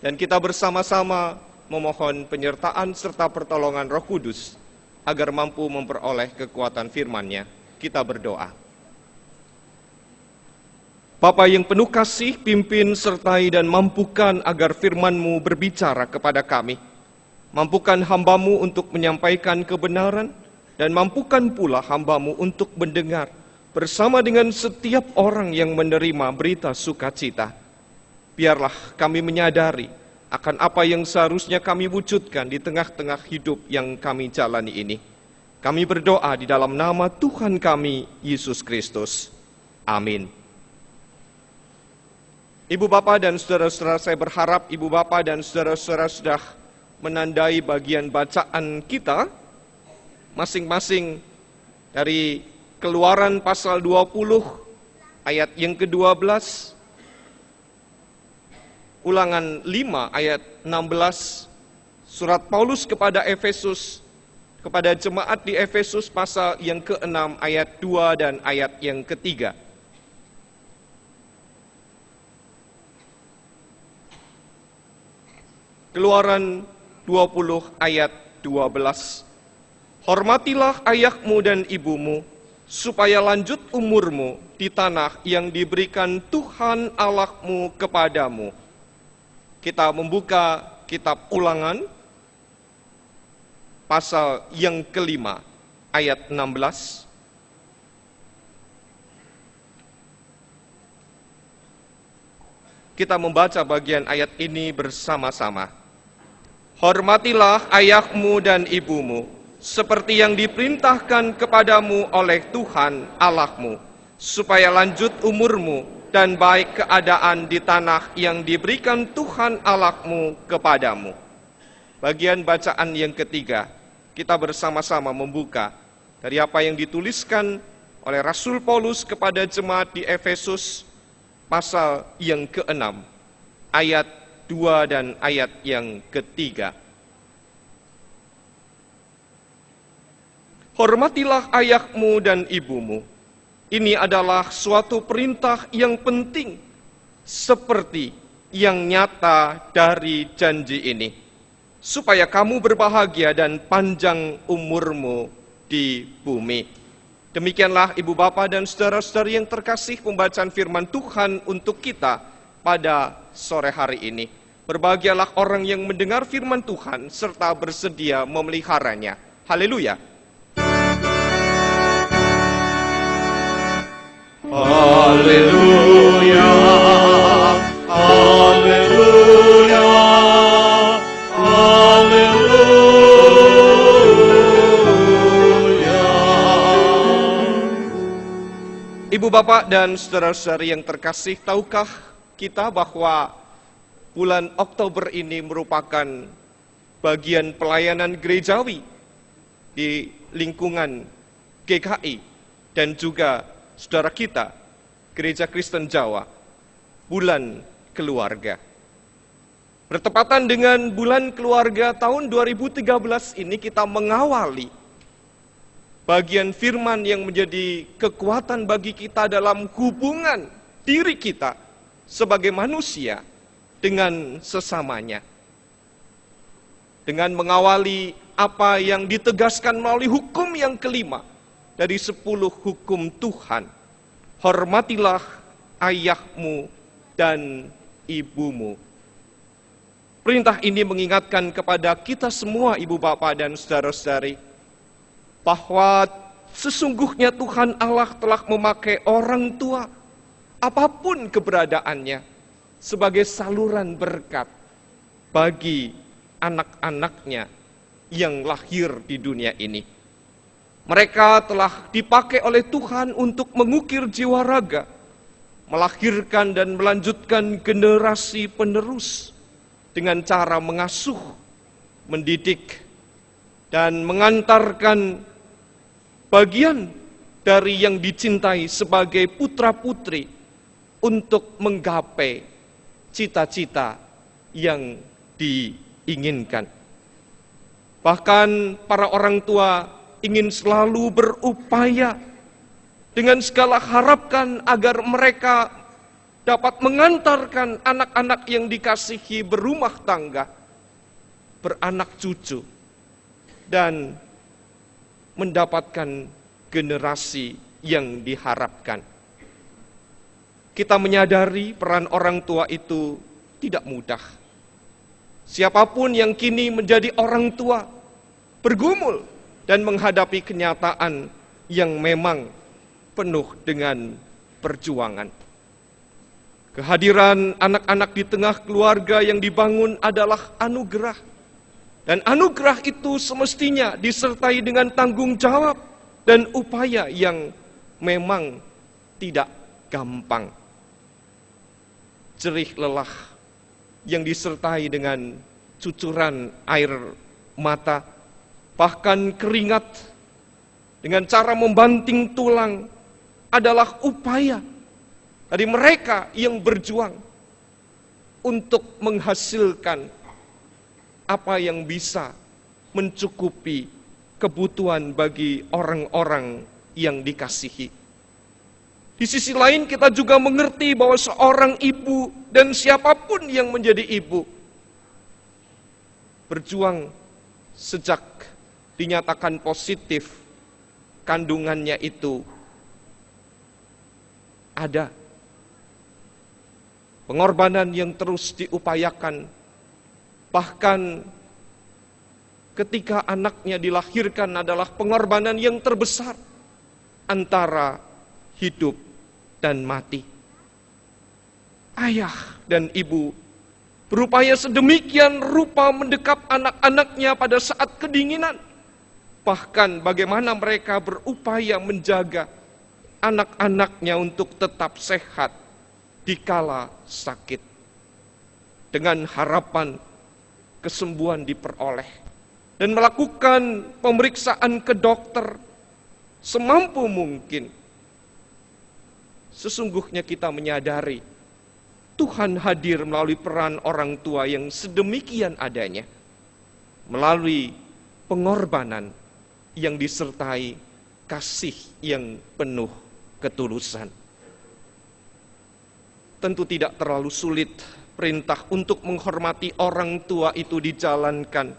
Dan kita bersama-sama memohon penyertaan serta pertolongan Roh Kudus agar mampu memperoleh kekuatan firman-Nya. Kita berdoa. Bapa yang penuh kasih, pimpin, sertai, dan mampukan agar firman-Mu berbicara kepada kami. Mampukan hamba-Mu untuk menyampaikan kebenaran, dan mampukan pula hamba-Mu untuk mendengar bersama dengan setiap orang yang menerima berita sukacita. Biarlah kami menyadari akan apa yang seharusnya kami wujudkan di tengah-tengah hidup yang kami jalani ini. Kami berdoa di dalam nama Tuhan kami, Yesus Kristus. Amin. Ibu Bapa dan saudara-saudara, saya berharap Ibu Bapa dan saudara-saudara sudah menandai bagian bacaan kita masing-masing dari Keluaran pasal 20 ayat yang ke-12, Ulangan 5 ayat 16, surat Paulus kepada Efesus, kepada jemaat di Efesus pasal yang ke-6 ayat 2 dan ayat yang ke-3. Keluaran 20 ayat 12. Hormatilah ayahmu dan ibumu, supaya lanjut umurmu di tanah yang diberikan Tuhan Allahmu kepadamu. Kita membuka kitab Ulangan, pasal yang ke-5, ayat 16. Kita membaca bagian ayat ini bersama-sama. Hormatilah ayahmu dan ibumu, seperti yang diperintahkan kepadamu oleh Tuhan Allahmu, supaya lanjut umurmu dan baik keadaan di tanah yang diberikan Tuhan Allahmu kepadamu. Bagian bacaan yang ketiga, kita bersama-sama membuka dari apa yang dituliskan oleh Rasul Paulus kepada jemaat di Efesus, pasal yang ke-6, ayat 2 dan ayat yang ke-3. Hormatilah ayahmu dan ibumu. Ini adalah suatu perintah yang penting, seperti yang nyata dari janji ini, supaya kamu berbahagia dan panjang umurmu di bumi. Demikianlah Ibu Bapa dan saudara-saudari yang terkasih, pembacaan firman Tuhan untuk kita pada sore hari ini. Berbahagialah orang yang mendengar firman Tuhan serta bersedia memeliharanya. Haleluya. Haleluya, haleluya, haleluya. Ibu Bapak dan saudara-saudari yang terkasih, tahukah kita bahwa bulan Oktober ini merupakan bagian pelayanan gerejawi di lingkungan GKI dan juga saudara kita, Gereja Kristen Jawa, bulan keluarga. Bertepatan dengan bulan keluarga tahun 2013 ini, kita mengawali bagian firman yang menjadi kekuatan bagi kita dalam hubungan diri kita sebagai manusia dengan sesamanya. Dengan mengawali apa yang ditegaskan melalui hukum yang kelima dari 10 hukum Tuhan. Hormatilah ayahmu dan ibumu. Perintah ini mengingatkan kepada kita semua, Ibu Bapa dan saudara-saudari, bahwa sesungguhnya Tuhan Allah telah memakai orang tua, apapun keberadaannya, sebagai saluran berkat bagi anak-anaknya yang lahir di dunia ini. Mereka telah dipakai oleh Tuhan untuk mengukir jiwa raga, melahirkan dan melanjutkan generasi penerus dengan cara mengasuh, mendidik, dan mengantarkan bagian dari yang dicintai sebagai putra-putri untuk menggapai cita-cita yang diinginkan. Bahkan para orang tua ingin selalu berupaya dengan segala harapan agar mereka dapat mengantarkan anak-anak yang dikasihi berumah tangga, beranak cucu, dan mendapatkan generasi yang diharapkan. Kita menyadari peran orang tua itu tidak mudah. Siapapun yang kini menjadi orang tua, bergumul dan menghadapi kenyataan yang memang penuh dengan perjuangan. Kehadiran anak-anak di tengah keluarga yang dibangun adalah anugerah. Dan anugerah itu semestinya disertai dengan tanggung jawab dan upaya yang memang tidak gampang. Jerih lelah yang disertai dengan cucuran air mata, bahkan keringat, dengan cara membanting tulang adalah upaya dari mereka yang berjuang untuk menghasilkan apa yang bisa mencukupi kebutuhan bagi orang-orang yang dikasihi. Di sisi lain kita juga mengerti bahwa seorang ibu dan siapapun yang menjadi ibu berjuang sejak dinyatakan positif kandungannya itu ada. Pengorbanan yang terus diupayakan, bahkan ketika anaknya dilahirkan adalah pengorbanan yang terbesar antara hidup dan mati. Ayah dan ibu berupaya sedemikian rupa mendekap anak-anaknya pada saat kedinginan. Bahkan bagaimana mereka berupaya menjaga anak-anaknya untuk tetap sehat dikala sakit. Dengan harapan kesembuhan diperoleh. Dan melakukan pemeriksaan ke dokter semampu mungkin. Sesungguhnya kita menyadari Tuhan hadir melalui peran orang tua yang sedemikian adanya. Melalui pengorbanan yang disertai kasih yang penuh ketulusan. Tentu tidak terlalu sulit perintah untuk menghormati orang tua itu dijalankan.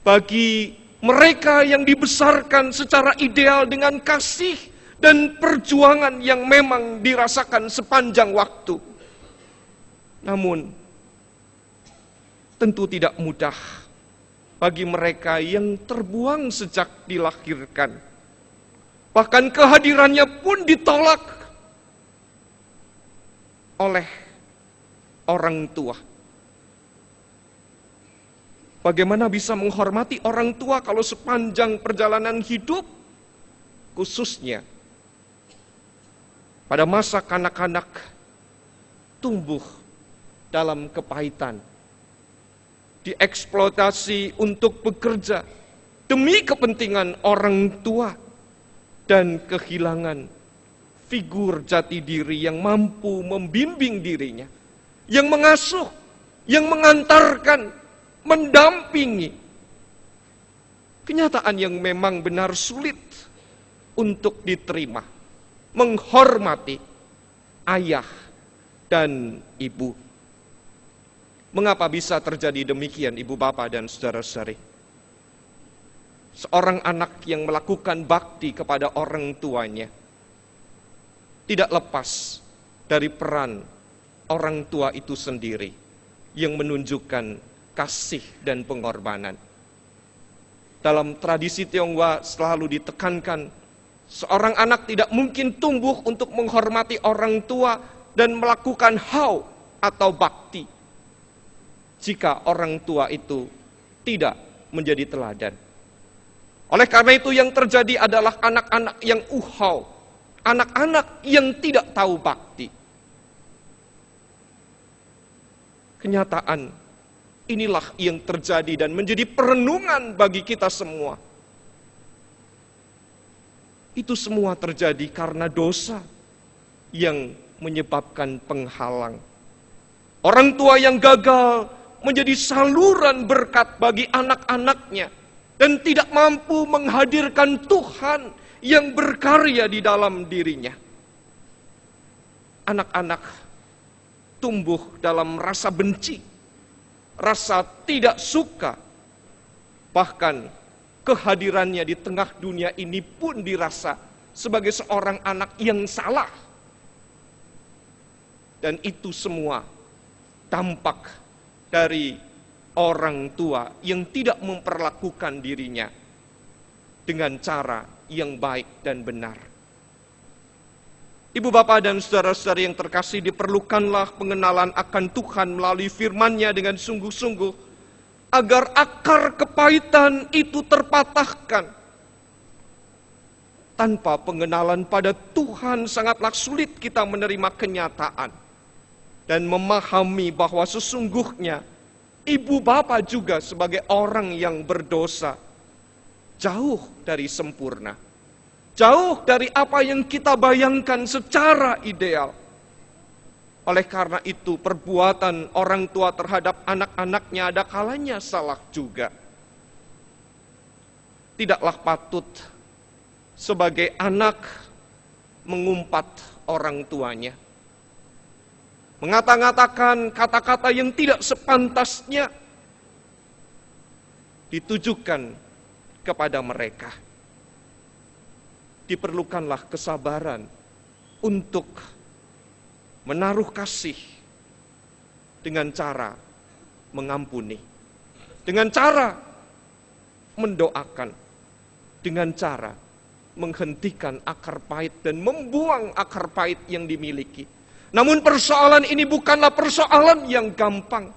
Bagi mereka yang dibesarkan secara ideal dengan kasih dan perjuangan yang memang dirasakan sepanjang waktu. Namun, tentu tidak mudah bagi mereka yang terbuang sejak dilahirkan. Bahkan kehadirannya pun ditolak oleh orang tua. Bagaimana bisa menghormati orang tua kalau sepanjang perjalanan hidup, khususnya pada masa kanak-kanak, tumbuh dalam kepahitan, dieksploitasi untuk bekerja demi kepentingan orang tua, dan kehilangan figur jati diri yang mampu membimbing dirinya, yang mengasuh, yang mengantarkan, mendampingi. Kenyataan yang memang benar sulit untuk diterima. Menghormati ayah dan ibu. Mengapa bisa terjadi demikian, ibu bapak dan saudara-saudari? Seorang anak yang melakukan bakti kepada orang tuanya tidak lepas dari peran orang tua itu sendiri yang menunjukkan kasih dan pengorbanan. Dalam tradisi Tionghoa selalu ditekankan, seorang anak tidak mungkin tumbuh untuk menghormati orang tua dan melakukan hao atau bakti jika orang tua itu tidak menjadi teladan. Oleh karena itu yang terjadi adalah anak-anak yang uhau, anak-anak yang tidak tahu bakti. Kenyataan inilah yang terjadi dan menjadi perenungan bagi kita semua. Itu semua terjadi karena dosa yang menyebabkan penghalang. Orang tua yang gagal menjadi saluran berkat bagi anak-anaknya dan tidak mampu menghadirkan Tuhan yang berkarya di dalam dirinya. Anak-anak tumbuh dalam rasa benci, rasa tidak suka, bahkan kehadirannya di tengah dunia ini pun dirasa sebagai seorang anak yang salah. Dan itu semua dampak dari orang tua yang tidak memperlakukan dirinya dengan cara yang baik dan benar. Ibu bapak dan saudara-saudari yang terkasih, diperlukanlah pengenalan akan Tuhan melalui firman-Nya dengan sungguh-sungguh, agar akar kepahitan itu terpatahkan. Tanpa pengenalan pada Tuhan sangatlah sulit kita menerima kenyataan dan memahami bahwa sesungguhnya ibu bapa juga sebagai orang yang berdosa jauh dari sempurna, jauh dari apa yang kita bayangkan secara ideal. Oleh karena itu, perbuatan orang tua terhadap anak-anaknya ada kalanya salah juga. Tidaklah patut sebagai anak mengumpat orang tuanya, mengata-ngatakan kata-kata yang tidak sepantasnya ditujukan kepada mereka. Diperlukanlah kesabaran untuk menaruh kasih dengan cara mengampuni, dengan cara mendoakan, dengan cara menghentikan akar pahit dan membuang akar pahit yang dimiliki. Namun persoalan ini bukanlah persoalan yang gampang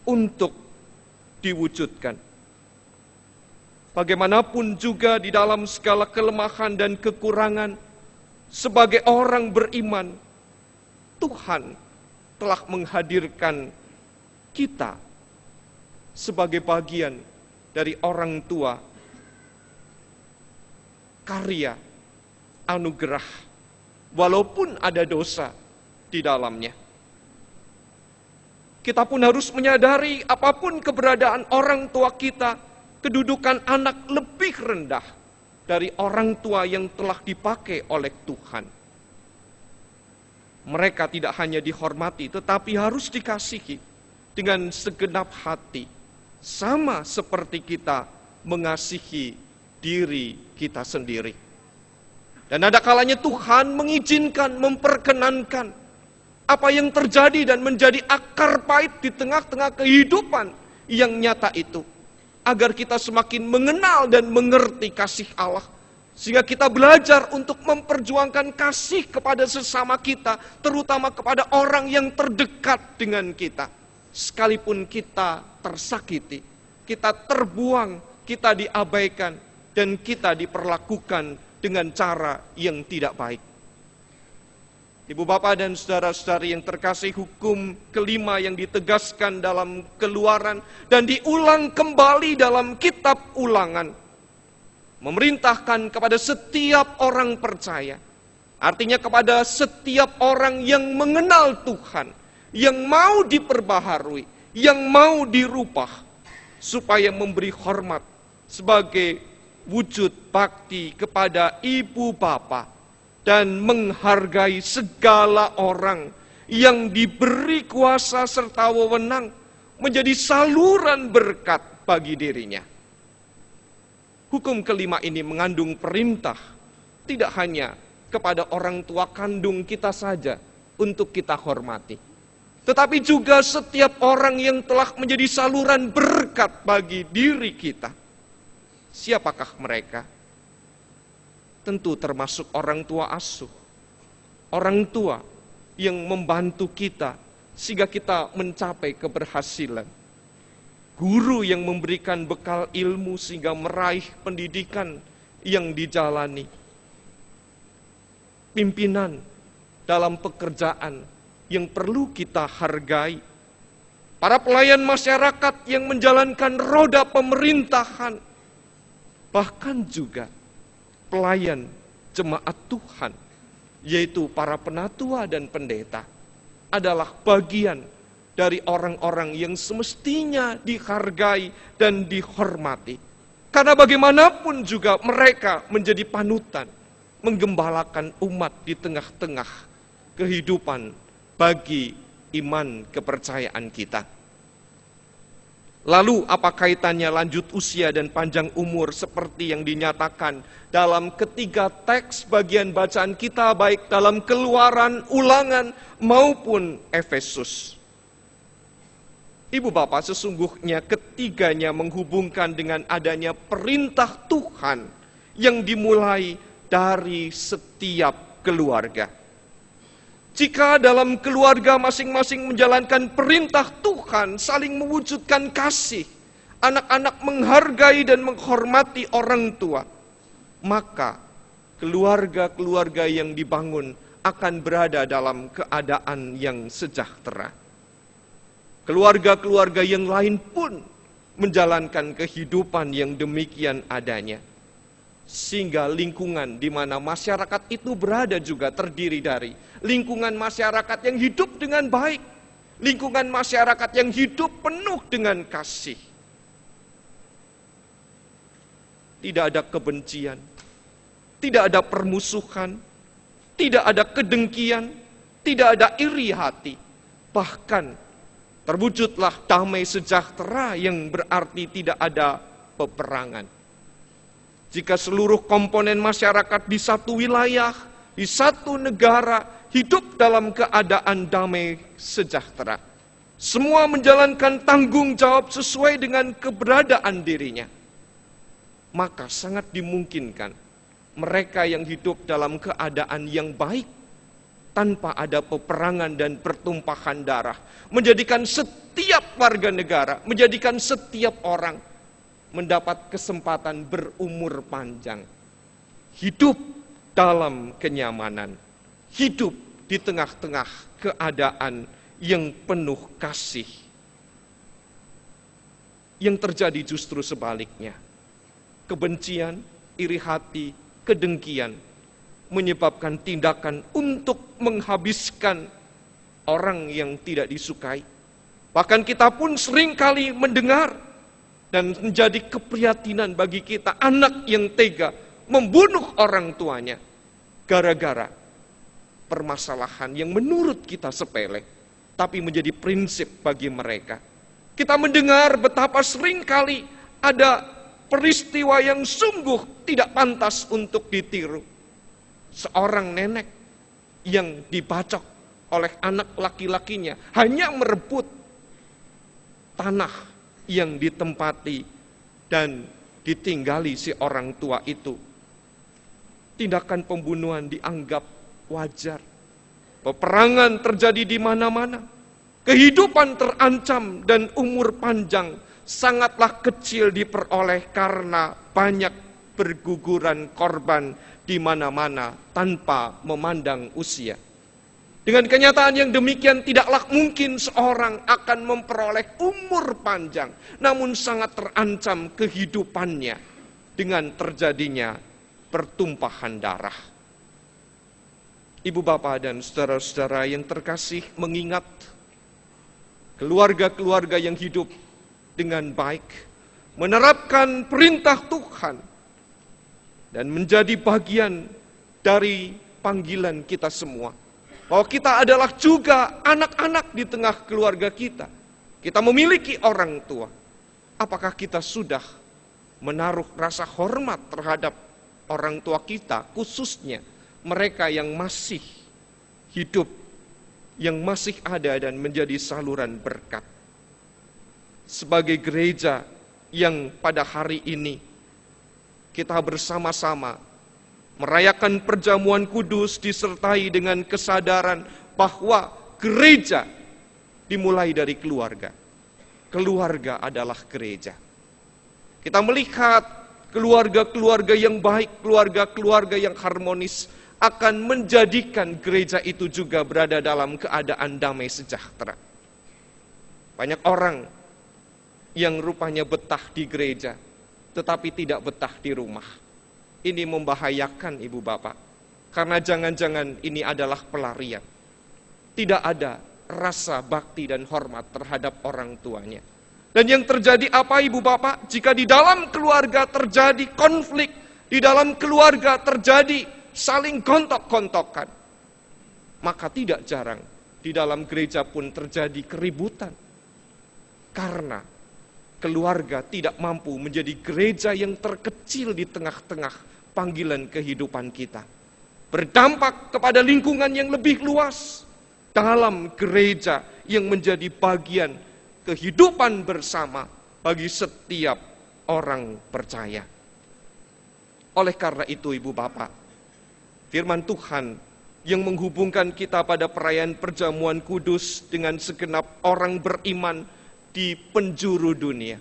untuk diwujudkan. Bagaimanapun juga di dalam segala kelemahan dan kekurangan, sebagai orang beriman, Tuhan telah menghadirkan kita sebagai bagian dari orang tua, karya, anugerah, walaupun ada dosa di dalamnya. Kita pun harus menyadari apapun keberadaan orang tua kita, kedudukan anak lebih rendah dari orang tua yang telah dipakai oleh Tuhan. Mereka tidak hanya dihormati, tetapi harus dikasihi dengan segenap hati, sama seperti kita mengasihi diri kita sendiri. Dan ada kalanya Tuhan mengizinkan, memperkenankan apa yang terjadi dan menjadi akar pahit di tengah-tengah kehidupan yang nyata itu, agar kita semakin mengenal dan mengerti kasih Allah, sehingga kita belajar untuk memperjuangkan kasih kepada sesama kita, terutama kepada orang yang terdekat dengan kita. Sekalipun kita tersakiti, kita terbuang, kita diabaikan, dan kita diperlakukan dengan cara yang tidak baik. Ibu bapak dan saudara-saudari yang terkasih, hukum kelima yang ditegaskan dalam Keluaran dan diulang kembali dalam kitab Ulangan, memerintahkan kepada setiap orang percaya, artinya kepada setiap orang yang mengenal Tuhan, yang mau diperbaharui, yang mau dirubah, supaya memberi hormat sebagai wujud bakti kepada ibu bapa, dan menghargai segala orang yang diberi kuasa serta wewenang menjadi saluran berkat bagi dirinya. Hukum kelima ini mengandung perintah tidak hanya kepada orang tua kandung kita saja untuk kita hormati, tetapi juga setiap orang yang telah menjadi saluran berkat bagi diri kita. Siapakah mereka? Tentu termasuk orang tua asuh, orang tua yang membantu kita sehingga kita mencapai keberhasilan. Guru yang memberikan bekal ilmu sehingga meraih pendidikan yang dijalani. Pimpinan dalam pekerjaan yang perlu kita hargai. Para pelayan masyarakat yang menjalankan roda pemerintahan. Bahkan juga pelayan jemaat Tuhan, yaitu para penatua dan pendeta, adalah bagian dari orang-orang yang semestinya dihargai dan dihormati. Karena bagaimanapun juga mereka menjadi panutan, menggembalakan umat di tengah-tengah kehidupan bagi iman kepercayaan kita. Lalu apa kaitannya lanjut usia dan panjang umur seperti yang dinyatakan dalam ketiga teks bagian bacaan kita, baik dalam Keluaran, Ulangan maupun Efesus? Ibu bapak, sesungguhnya ketiganya menghubungkan dengan adanya perintah Tuhan yang dimulai dari setiap keluarga. Jika dalam keluarga masing-masing menjalankan perintah Tuhan, saling mewujudkan kasih, anak-anak menghargai dan menghormati orang tua, maka keluarga-keluarga yang dibangun akan berada dalam keadaan yang sejahtera. Keluarga-keluarga yang lain pun menjalankan kehidupan yang demikian adanya. Sehingga lingkungan di mana masyarakat itu berada juga terdiri dari lingkungan masyarakat yang hidup dengan baik, lingkungan masyarakat yang hidup penuh dengan kasih. Tidak ada kebencian, tidak ada permusuhan, tidak ada kedengkian, tidak ada iri hati. Bahkan terwujudlah damai sejahtera yang berarti tidak ada peperangan. Jika seluruh komponen masyarakat di satu wilayah, di satu negara, hidup dalam keadaan damai sejahtera, semua menjalankan tanggung jawab sesuai dengan keberadaan dirinya, maka sangat dimungkinkan mereka yang hidup dalam keadaan yang baik, tanpa ada peperangan dan pertumpahan darah, menjadikan setiap warga negara, menjadikan setiap orang mendapat kesempatan berumur panjang, hidup dalam kenyamanan, hidup di tengah-tengah keadaan yang penuh kasih. Yang terjadi justru sebaliknya, kebencian, iri hati, kedengkian menyebabkan tindakan untuk menghabiskan orang yang tidak disukai. Bahkan kita pun seringkali mendengar dan menjadi keprihatinan bagi kita, anak yang tega membunuh orang tuanya gara-gara permasalahan yang menurut kita sepele, tapi menjadi prinsip bagi mereka. Kita mendengar betapa seringkali ada peristiwa yang sungguh tidak pantas untuk ditiru. Seorang nenek yang dibacok oleh anak laki-lakinya hanya merebut tanah yang ditempati dan ditinggali si orang tua itu. Tindakan pembunuhan dianggap wajar. Peperangan terjadi di mana-mana. Kehidupan terancam dan umur panjang sangatlah kecil diperoleh karena banyak berguguran korban di mana-mana tanpa memandang usia. Dengan kenyataan yang demikian, tidaklah mungkin seorang akan memperoleh umur panjang, namun sangat terancam kehidupannya dengan terjadinya pertumpahan darah. Ibu bapak dan saudara-saudara yang terkasih, mengingat keluarga-keluarga yang hidup dengan baik, menerapkan perintah Tuhan, dan menjadi bagian dari panggilan kita semua, bahwa kita adalah juga anak-anak di tengah keluarga kita. Kita memiliki orang tua. Apakah kita sudah menaruh rasa hormat terhadap orang tua kita, khususnya mereka yang masih hidup, yang masih ada dan menjadi saluran berkat? Sebagai gereja yang pada hari ini kita bersama-sama merayakan perjamuan kudus disertai dengan kesadaran bahwa gereja dimulai dari keluarga. Keluarga adalah gereja. Kita melihat keluarga-keluarga yang baik, keluarga-keluarga yang harmonis akan menjadikan gereja itu juga berada dalam keadaan damai sejahtera. Banyak orang yang rupanya betah di gereja, tetapi tidak betah di rumah. Ini membahayakan ibu bapak, karena jangan-jangan ini adalah pelarian. Tidak ada rasa bakti dan hormat terhadap orang tuanya. Dan yang terjadi apa ibu bapak? Jika di dalam keluarga terjadi konflik, di dalam keluarga terjadi saling gontok-gontokan, maka tidak jarang Di dalam gereja pun terjadi keributan. Karena keluarga tidak mampu menjadi gereja yang terkecil di tengah-tengah panggilan kehidupan kita. Berdampak kepada lingkungan yang lebih luas dalam gereja yang menjadi bagian kehidupan bersama bagi setiap orang percaya. Oleh karena itu, Ibu Bapak, firman Tuhan yang menghubungkan kita pada perayaan perjamuan kudus dengan segenap orang beriman di penjuru dunia,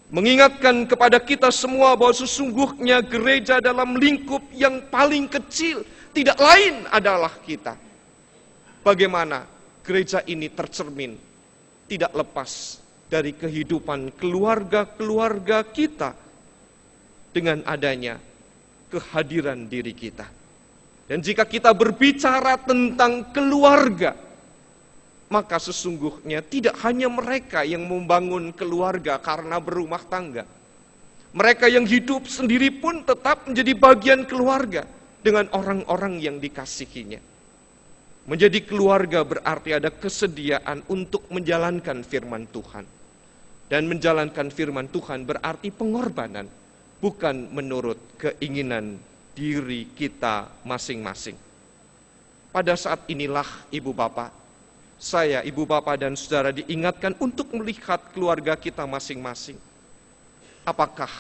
mengingatkan kepada kita semua bahwa sesungguhnya gereja dalam lingkup yang paling kecil tidak lain adalah kita. Bagaimana gereja ini tercermin tidak lepas dari kehidupan keluarga-keluarga kita dengan adanya kehadiran diri kita. Dan jika kita berbicara tentang keluarga, maka sesungguhnya tidak hanya mereka yang membangun keluarga karena berumah tangga. Mereka yang hidup sendiri pun tetap menjadi bagian keluarga dengan orang-orang yang dikasihinya. Menjadi keluarga berarti ada kesediaan untuk menjalankan firman Tuhan. Dan menjalankan firman Tuhan berarti pengorbanan, bukan menurut keinginan diri kita masing-masing. Pada saat inilah Ibu Bapak, saya, Ibu Bapak dan Saudara diingatkan untuk melihat keluarga kita masing-masing. Apakah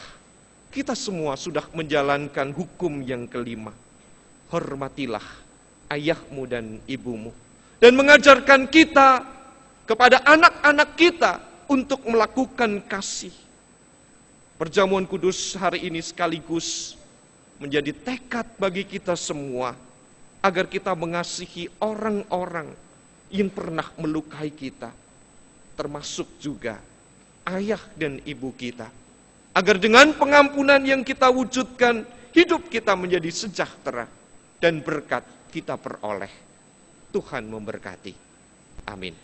kita semua sudah menjalankan hukum yang kelima? Hormatilah ayahmu dan ibumu. Dan mengajarkan kita kepada anak-anak kita untuk melakukan kasih. Perjamuan kudus hari ini sekaligus menjadi tekad bagi kita semua agar kita mengasihi orang-orang yang pernah melukai kita, termasuk juga ayah dan ibu kita, agar dengan pengampunan yang kita wujudkan, hidup kita menjadi sejahtera dan berkat kita peroleh. Tuhan memberkati. Amin.